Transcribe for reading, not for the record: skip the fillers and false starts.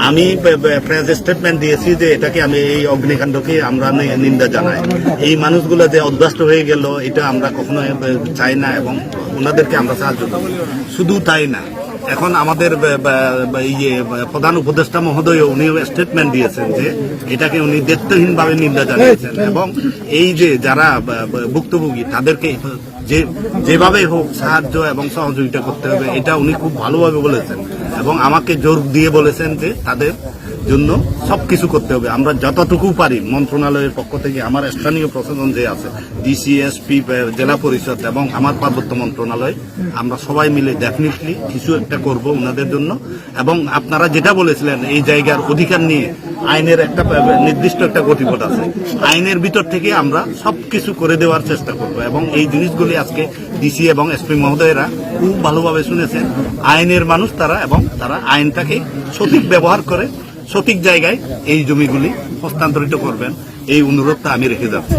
আমি press statement দিয়েছি যে এটাকে আমি এই অগ্নিকাণ্ডকে আমরা নিন্দা জানাই। এই মানুষগুলো যে অভ্যস্ত হয়ে গেল এটা আমরা কখনো চাই না এবং ওনাদেরকে আমরা সাহায্য করব। শুধু তাই না, এখন আমাদের প্রধান উপদেষ্টা মহোদয় উনি স্টেটমেন্ট দিয়েছেন যে এটাকে উনি দায়িত্বহীনভাবে নিন্দা জানিয়েছেন এবং এই যে যারা ভুক্তভোগী তাদেরকে যেভাবে হোক সাহায্য এবং সহযোগিতা করতে হবে এটা উনি খুব ভালোভাবে বলেছেন এবং আমাকে জোর দিয়ে বলেছেন যে তাদের জন্য সবকিছু করতে হবে। আমরা যতটুকু পারি মন্ত্রণালয়ের পক্ষ থেকে আমার স্থানীয় প্রশাসন যে আছে ডিসি, এসপি, জেলা পরিষদ এবং আমার পার্বত্য মন্ত্রণালয় আমরা সবাই মিলে ডেফিনেটলি কিছু একটা করব ওনাদের জন্য। এবং আপনারা যেটা বলেছিলেন এই জায়গার অধিকার নিয়ে আইনের একটা নির্দিষ্ট একটা গতিপথ আছে, আইনের ভিতর থেকে আমরা সবকিছু করে দেওয়ার চেষ্টা করব এবং এই জিনিসগুলি আজকে ডিসি এবং এসপি মহোদয়েরা খুব ভালোভাবে শুনেছেন। আইনের মানুষ তারা এবং তারা আইনটাকে সঠিক ব্যবহার করে সঠিক জায়গায় এই জমিগুলি হস্তান্তরিত করবেন এই অনুরোধটা আমি রেখে যাচ্ছি।